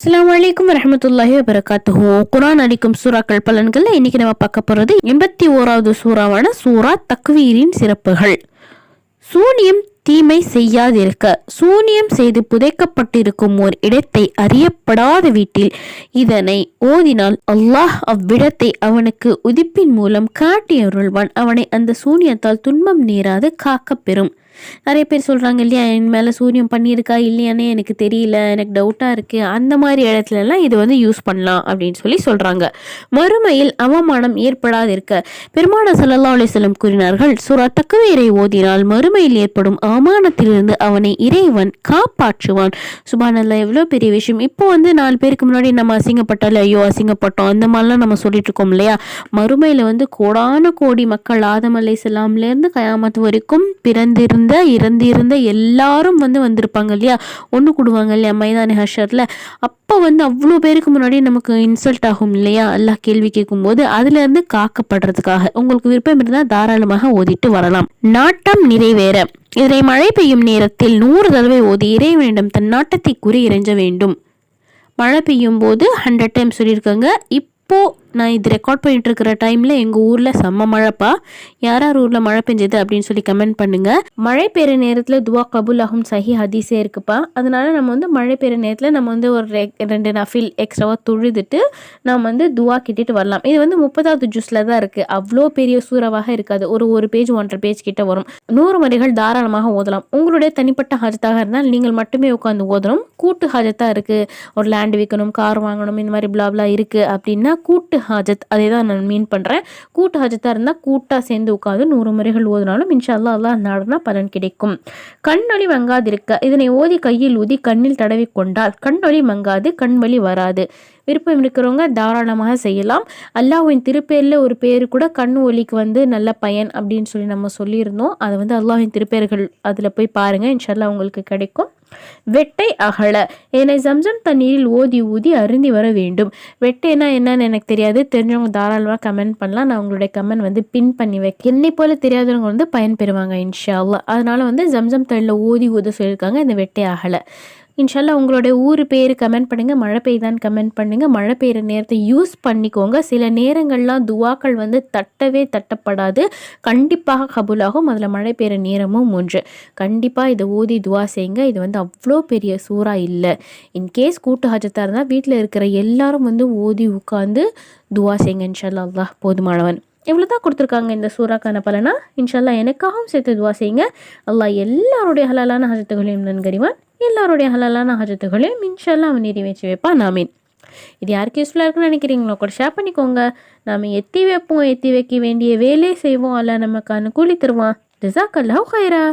அஸ்ஸலாமு அலைக்கும் வரஹ்மத்துல்லாஹி வபரகாத்துஹு. குர்ஆன் அளிக்கும் சூறாக்கள் பலன்கள்ல இன்னைக்கு நம்ம பார்க்க போறது 81வது சூறாவான சூரா தக்வீரின் சிறப்புகள். சூனியம் தீமை செய்யாதிருக்க. சூனியம் செய்து புதைக்கப்பட்டிருக்கும் ஓர் இடத்தை அறியப்படாத வீட்டில் இதனை ஓதினால் அல்லாஹ் அவ்விடத்தை அவனுக்கு உதிப்பின் மூலம் காட்டி அருள்வான். அவனை அந்த சூனியத்தால் துன்பம் நேராது காக்க பெறும். நிறைய பேர் சொல்கிறாங்க இல்லையா, என் மேலே சூரியம் பண்ணியிருக்கா இல்லையானே எனக்கு தெரியல, எனக்கு டவுட்டாக இருக்குது, அந்த மாதிரி இடத்துலலாம் இது யூஸ் பண்ணலாம் அப்படின்னு சொல்கிறாங்க. மறுமையில் அவமானம் ஏற்படாதிருக்க பெருமானார் ஸல்லல்லாஹு அலைஹி வஸல்லம் கூறினார்கள், சூரா தக்வீரை ஓதினால் மறுமையில் ஏற்படும் அவமானத்திலிருந்து அவனை இறைவன் காப்பாற்றுவான். சுப்ஹானல்லாஹ், எவ்வளோ பெரிய விஷயம். இப்போ 4 பேருக்கு முன்னாடி நம்ம அசிங்கப்பட்டாலே ஐயோ அசிங்கப்பட்டோம் அந்த மாதிரிலாம் நம்ம சொல்லிட்டு இருக்கோம் இல்லையா. மறுமையில் கோடான கோடி மக்கள் ஆதம் அலைஹிஸ்ஸலாம்லேருந்து கயாமத் வரைக்கும் பிறந்திருந்த இறந்திருந்த எல்லாரும் வந்திருப்பாங்க இல்லையா, ஒன்று கூடுவாங்க இல்லையா மைதானி ஹஷர்ல. அப்போ அவ்வளோ பேருக்கு முன்னாடி நமக்கு இன்சல்ட் ஆகும் இல்லையா, அல்லாஹ் கேள்வி கேட்கும்போது அதுல இருந்து காக்கப்படுறதுக்காக உங்களுக்கு விருப்பம் இருந்தால் தாராளமாக ஓதிட்டு வரலாம். நாட்டம் நிறைவேற இதனை மழை பெய்யும் நேரத்தில் 100 தடவை ஓதி இறைவனிடம் தன் நாட்டத்தை கூறி இறைஞ்ச வேண்டும். மழை பெய்யும் போது 100 டைம் சொல்லியிருக்காங்க. இப்போ நான் இது ரெக்கார்ட் பண்ணிட்டு இருக்கிற டைம்ல எங்க ஊர்ல செம்ம மழைப்பா. யார் ஊர்ல மழை பெஞ்சது அப்படின்னு சொல்லி கமெண்ட் பண்ணுங்க. மழை பெய்யுற நேரத்துல துவா கபூல் ஆகும் சஹி ஹதீஸே இருக்குப்பா. அதனால நம்ம மழை பெய்யுற நேரத்துல நம்ம ஒரு 2 நஃபில் எக்ஸ்ட்ராவா தொழுதுட்டு நம்ம துவா கிட்டிட்டு வரலாம். இது 30வது ஜூஸ்ல தான் இருக்கு. அவ்வளோ பெரிய சூறாவாக இருக்காது. ஒரு பேஜ் 1.5 பேஜ் கிட்ட வரும். 100 முறைகள் தாராளமாக ஓதலாம். உங்களுடைய தனிப்பட்ட ஹாஜத்தாக இருந்தால் நீங்கள் மட்டுமே உட்காந்து ஓதணும். கூட்டு ஹாஜத்தா இருக்கு, ஒரு லேண்ட் விற்கணும், கார் வாங்கணும், இந்த மாதிரி பிளாப்லா இருக்கு அப்படின்னா கூட்டு ஹாஜத், அதே தான் நான் மீன் பண்றேன். கூட்டு ஹாஜத்தா இருந்தா கூட்டா சேர்ந்து உட்காந்து 100 முறைகள் ஓதினாலும் இன்ஷா அல்லாஹ் அல்லாஹ் நாடுனா பலன் கிடைக்கும். கண்ணொளி மங்காதிருக்க இதனை ஓதி கையில் ஊதி கண்ணில் தடவி கொண்டால் கண்ணொளி மங்காது, கண்வலி வராது. விருப்பம் இருக்கிறவங்க தாராளமாக செய்யலாம். அல்லாஹ்வின் திருப்பேரில் ஒரு பேரு கூட கண்ணு ஒலிக்கு நல்ல பயன் அப்படின்னு சொல்லி நம்ம சொல்லியிருந்தோம். அதை அல்லாஹ்வின் திருப்பேர்கள் அதில் போய் பாருங்க, இன்ஷா அல்லாஹ் உங்களுக்கு கிடைக்கும். வெட்டை அகல இதனை ஜம்சம் தண்ணீரில் ஓதி ஊதி அருந்தி வர வேண்டும். வெட்டைனா என்னன்னு எனக்கு தெரியாது, தெரிஞ்சவங்க தாராளமாக கமெண்ட் பண்ணலாம். நான் உங்களுடைய கமெண்ட் பின் பண்ணி வைக்க. என்னை போல தெரியாதவங்க பயன் பெறுவாங்க இன்ஷா அல்லாஹ். அதனால ஜம்சம் தண்ணியில் ஓதி ஊத சொல்லியிருக்காங்க இந்த வெட்டை அகல. இன்ஷால்லா உங்களுடைய ஊர் பேர் கமெண்ட் பண்ணுங்கள், மழை பெய்தான்னு கமெண்ட் பண்ணுங்கள். மழை பெய்கிற நேரத்தை யூஸ் பண்ணிக்கோங்க. சில நேரங்கள்லாம் துவாக்கள் தட்டவே தட்டப்படாது, கண்டிப்பாக கபூலாகும். அதில் மழை பெய்கிற நேரமும் ஒன்று. கண்டிப்பாக இதை ஓதி துவா செய்யுங்க. இது அவ்வளோ பெரிய சூறா இல்லை. இன்கேஸ் கூட்டு ஹாஜத்தாக இருந்தால் வீட்டில் இருக்கிற எல்லாரும் ஓதி உட்காந்து துவா செய்யுங்க. இன்ஷால்லா அல்லாஹ் போதுமானவன். இவ்வளோ தான் கொடுத்துருக்காங்க இந்த சூறாக்கான பலனா. இன்ஷால்லா எனக்காகவும் சேர்த்து துவா செய்யுங்க. அல்லாஹ் எல்லாருடைய ஹலாலான ஹஜத்துகளையும் நன்கறிவான். எல்லாருடைய ஹலாலான ஹஜத்துகளையும் இன்ஷால்லா அவன் நிறைவேற்றி வைப்பான். ஆமீன். இது யாருக்கு யூஸ்ஃபுல்லாக இருக்குன்னு நினைக்கிறீங்களோ கூட ஷேர் பண்ணிக்கோங்க. நாம் எத்தி வைப்போம், எத்தி வைக்க வேண்டிய வேலையை செய்வோம். அல்லாஹ் நமக்கு அனுகூலி தருவான். ஜஸாக்கல்லாஹு கைரா.